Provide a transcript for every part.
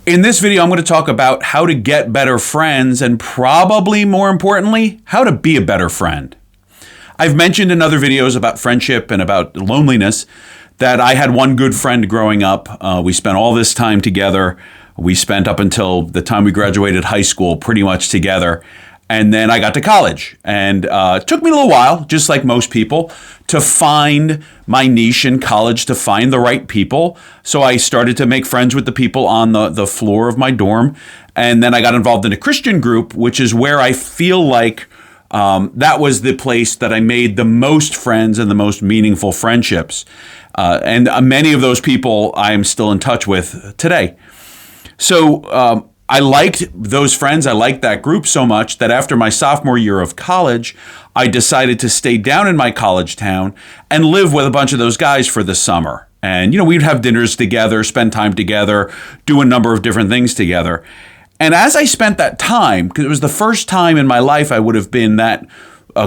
In this video, I'm going to talk about how to get better friends and probably more importantly, how to be a better friend. I've mentioned in other videos about friendship and about loneliness that I had one good friend growing up. We spent all this time together. We spent up until the time we graduated high school pretty much together. And then I got to college, and it took me a little while, just like most people, to find my niche in college, to find the right people. So I started to make friends with the people on the floor of my dorm. And then I got involved in a Christian group, which is where I feel like that was the place that I made the most friends and the most meaningful friendships. And many of those people I am still in touch with today. So I liked those friends. I liked that group so much that after my sophomore year of college, I decided to stay down in my college town and live with a bunch of those guys for the summer. And, we'd have dinners together, spend time together, do a number of different things together. And as I spent that time, because it was the first time in my life I would have been that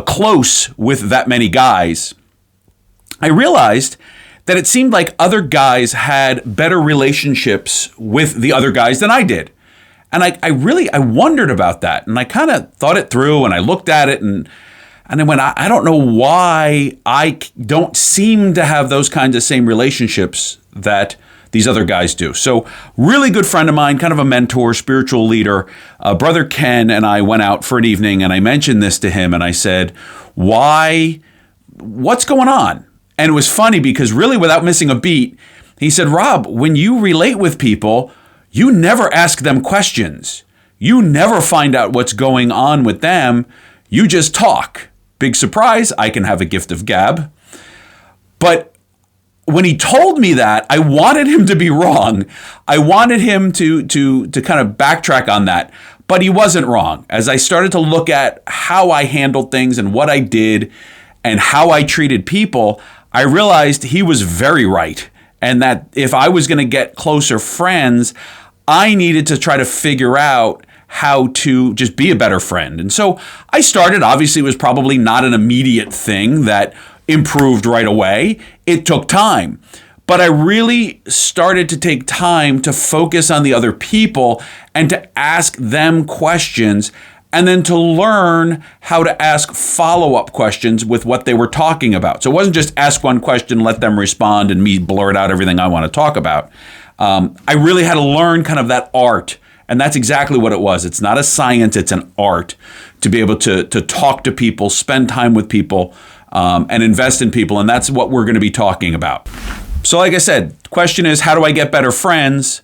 close with that many guys, I realized that it seemed like other guys had better relationships with the other guys than I did. And I wondered about that, and I kind of thought it through, and I looked at it, and I went, I don't know why I don't seem to have those kinds of same relationships that these other guys do. So really good friend of mine, kind of a mentor, spiritual leader, Brother Ken, and I went out for an evening, and I mentioned this to him, and I said, what's going on? And it was funny because really without missing a beat, he said, Rob, when you relate with people, you never ask them questions. You never find out what's going on with them. You just talk. Big surprise, I can have a gift of gab. But when he told me that, I wanted him to be wrong. I wanted him to kind of backtrack on that. But he wasn't wrong. As I started to look at how I handled things and what I did and how I treated people, I realized he was very right. And that if I was going to get closer friends, I needed to try to figure out how to just be a better friend. And so I started. Obviously, it was probably not an immediate thing that improved right away. It took time. But I really started to take time to focus on the other people and to ask them questions, and then to learn how to ask follow-up questions with what they were talking about. So it wasn't just ask one question, let them respond, and me blurt out everything I want to talk about. I really had to learn kind of that art, and that's exactly what it was. It's not a science, it's an art to be able to talk to people, spend time with people, and invest in people, and that's what we're going to be talking about. So like I said, the question is, how do I get better friends?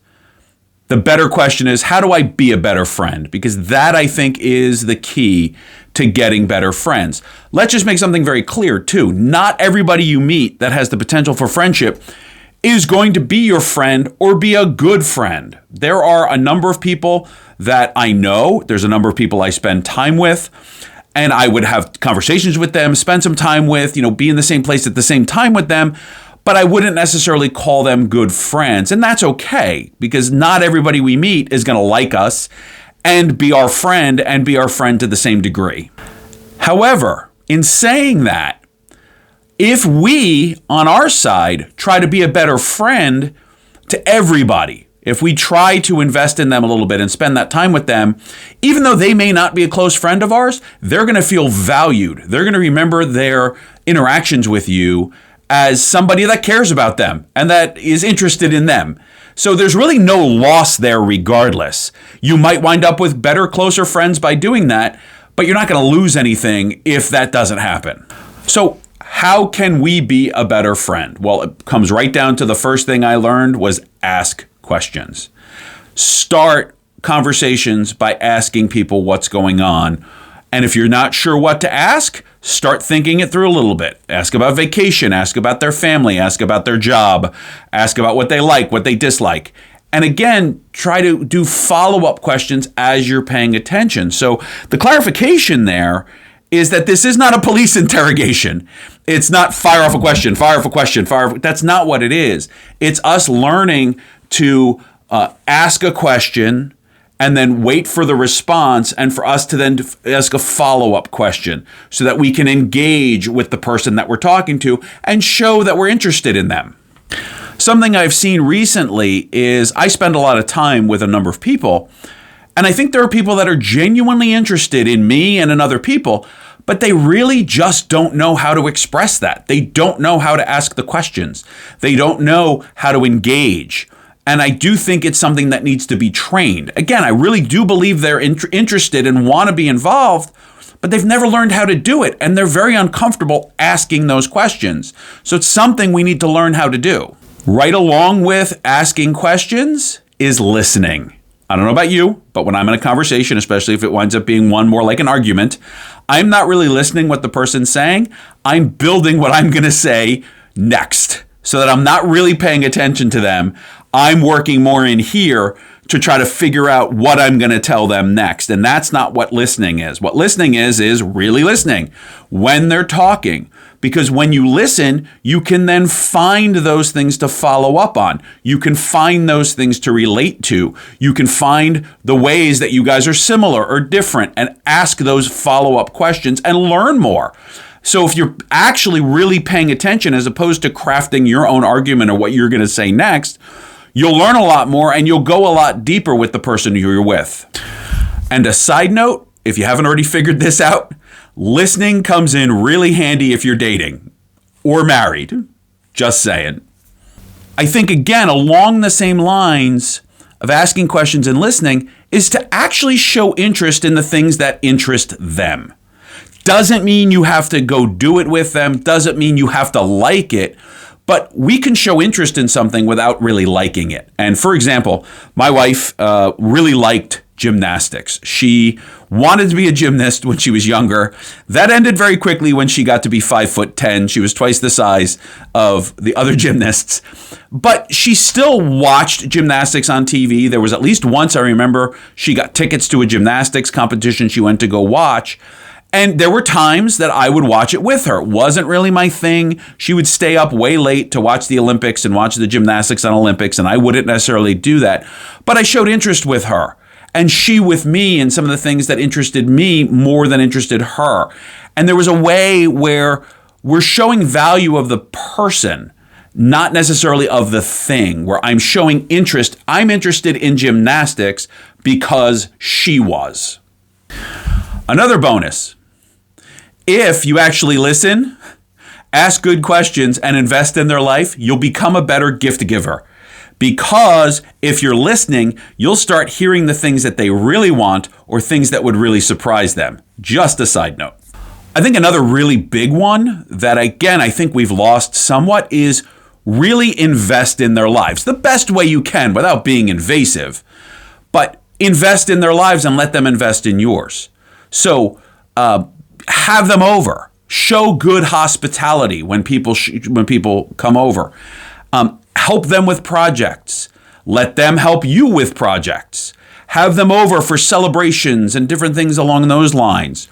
The better question is, how do I be a better friend? Because that, I think, is the key to getting better friends. Let's just make something very clear, too. Not everybody you meet that has the potential for friendship is going to be your friend or be a good friend. There are a number of people that I know. There's a number of people I spend time with, and I would have conversations with them, spend some time with, be in the same place at the same time with them. But I wouldn't necessarily call them good friends. And that's okay, because not everybody we meet is going to like us and be our friend to the same degree. However, in saying that, if we, on our side, try to be a better friend to everybody, if we try to invest in them a little bit and spend that time with them, even though they may not be a close friend of ours, they're going to feel valued. They're going to remember their interactions with you as somebody that cares about them and that is interested in them. So there's really no loss there regardless. You might wind up with better, closer friends by doing that, but you're not going to lose anything if that doesn't happen. So how can we be a better friend? Well, it comes right down to the first thing I learned was ask questions. Start conversations by asking people what's going on. And if you're not sure what to ask, start thinking it through a little bit. Ask about vacation, ask about their family, ask about their job, ask about what they like, what they dislike. And again, try to do follow-up questions as you're paying attention. So the clarification there is that this is not a police interrogation. It's not fire off a question, fire off a question, That's not what it is. It's us learning to ask a question and then wait for the response, and for us to then ask a follow-up question so that we can engage with the person that we're talking to and show that we're interested in them. Something I've seen recently is I spend a lot of time with a number of people, and I think there are people that are genuinely interested in me and in other people, but they really just don't know how to express that. They don't know how to ask the questions. They don't know how to engage. And I do think it's something that needs to be trained. Again, I really do believe they're interested and want to be involved, but they've never learned how to do it. And they're very uncomfortable asking those questions. So it's something we need to learn how to do. Right along with asking questions is listening. I don't know about you, but when I'm in a conversation, especially if it winds up being one more like an argument, I'm not really listening what the person's saying. I'm building what I'm going to say next so that I'm not really paying attention to them. I'm working more in here to try to figure out what I'm going to tell them next. And that's not what listening is. What listening is really listening when they're talking. Because when you listen, you can then find those things to follow up on. You can find those things to relate to. You can find the ways that you guys are similar or different and ask those follow-up questions and learn more. So if you're actually really paying attention as opposed to crafting your own argument or what you're going to say next, you'll learn a lot more and you'll go a lot deeper with the person you're with. And a side note, if you haven't already figured this out, listening comes in really handy if you're dating or married. Just saying. I think, again, along the same lines of asking questions and listening is to actually show interest in the things that interest them. Doesn't mean you have to go do it with them. Doesn't mean you have to like it. But we can show interest in something without really liking it. And for example, my wife really liked gymnastics. She wanted to be a gymnast when she was younger. That ended very quickly when she got to be 5'10". She was twice the size of the other gymnasts. But she still watched gymnastics on TV. There was at least once I remember she got tickets to a gymnastics competition she went to go watch. And there were times that I would watch it with her. It wasn't really my thing. She would stay up way late to watch the Olympics and watch the gymnastics on Olympics, and I wouldn't necessarily do that. But I showed interest with her, and she with me in some of the things that interested me more than interested her. And there was a way where we're showing value of the person, not necessarily of the thing, where I'm showing interest. I'm interested in gymnastics because she was. Another bonus. If you actually listen, ask good questions, and invest in their life, you'll become a better gift giver. Because if you're listening, you'll start hearing the things that they really want or things that would really surprise them. Just a side note. I think another really big one that, again, I think we've lost somewhat is really invest in their lives. The best way you can without being invasive, but invest in their lives and let them invest in yours. So have them over. Show good hospitality when people come over. Help them with projects. Let them help you with projects. Have them over for celebrations and different things along those lines.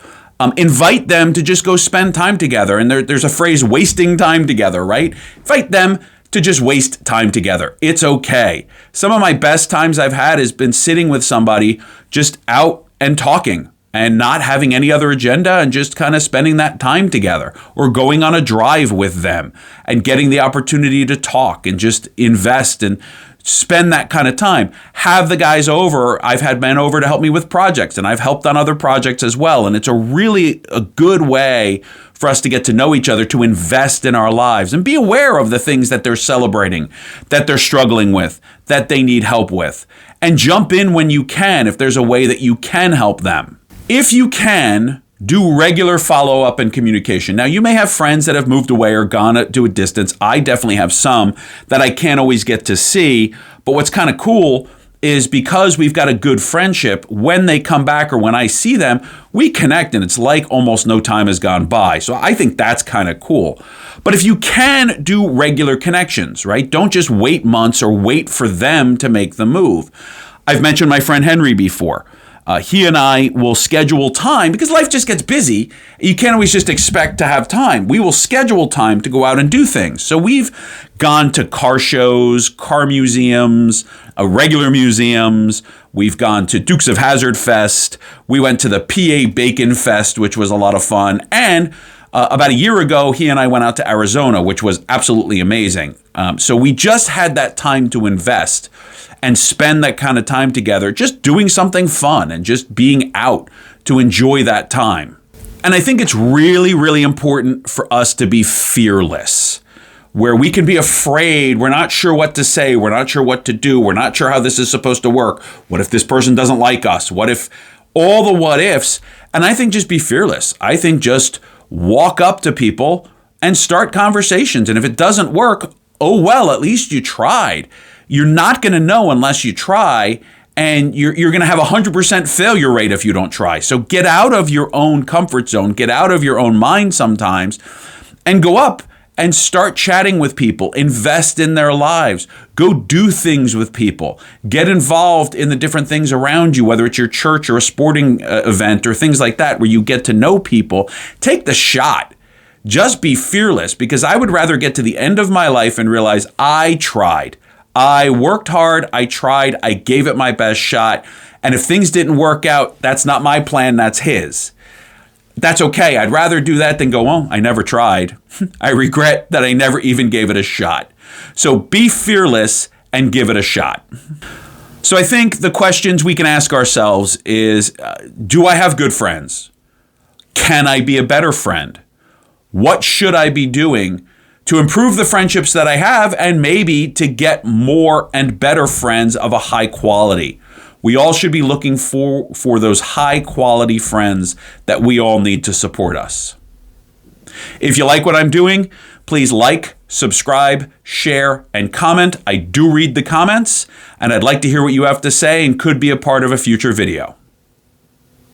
Invite them to just go spend time together. And there's a phrase, wasting time together, right? Invite them to just waste time together. It's okay. Some of my best times I've had has been sitting with somebody just out and talking and not having any other agenda and just kind of spending that time together, or going on a drive with them and getting the opportunity to talk and just invest and spend that kind of time. Have the guys over. I've had men over to help me with projects, and I've helped on other projects as well. And it's a good way for us to get to know each other, to invest in our lives and be aware of the things that they're celebrating, that they're struggling with, that they need help with. And jump in when you can if there's a way that you can help them. If you can, do regular follow-up and communication. Now, you may have friends that have moved away or gone to a distance. I definitely have some that I can't always get to see. But what's kind of cool is because we've got a good friendship, when they come back or when I see them, we connect and it's like almost no time has gone by. So I think that's kind of cool. But if you can do regular connections, right? Don't just wait months or wait for them to make the move. I've mentioned my friend Henry before. He and I will schedule time because life just gets busy. You can't always just expect to have time. We will schedule time to go out and do things. So we've gone to car shows, car museums, regular museums. We've gone to Dukes of Hazzard Fest. We went to the PA Bacon Fest, which was a lot of fun. And About a year ago, he and I went out to Arizona, which was absolutely amazing. So we just had that time to invest and spend that kind of time together, just doing something fun and just being out to enjoy that time. And I think it's really, really important for us to be fearless, where we can be afraid. We're not sure what to say. We're not sure what to do. We're not sure how this is supposed to work. What if this person doesn't like us? What if all the what ifs? And I think just be fearless. I think just walk up to people and start conversations. And if it doesn't work, oh well, at least you tried. You're not going to know unless you try. And you're going to have a 100% failure rate if you don't try. So get out of your own comfort zone, get out of your own mind sometimes, and go up and start chatting with people, invest in their lives, go do things with people, get involved in the different things around you, whether it's your church or a sporting event or things like that, where you get to know people. Take the shot. Just be fearless, because I would rather get to the end of my life and realize I tried. I worked hard, I tried, I gave it my best shot, and if things didn't work out, that's not my plan, that's his. That's okay. I'd rather do that than go, oh, I never tried. I regret that I never even gave it a shot. So be fearless and give it a shot. So I think the questions we can ask ourselves is, do I have good friends? Can I be a better friend? What should I be doing to improve the friendships that I have, and maybe to get more and better friends of a high quality? We all should be looking for those high quality friends that we all need to support us. If you like what I'm doing, please like, subscribe, share, and comment. I do read the comments, and I'd like to hear what you have to say and could be a part of a future video.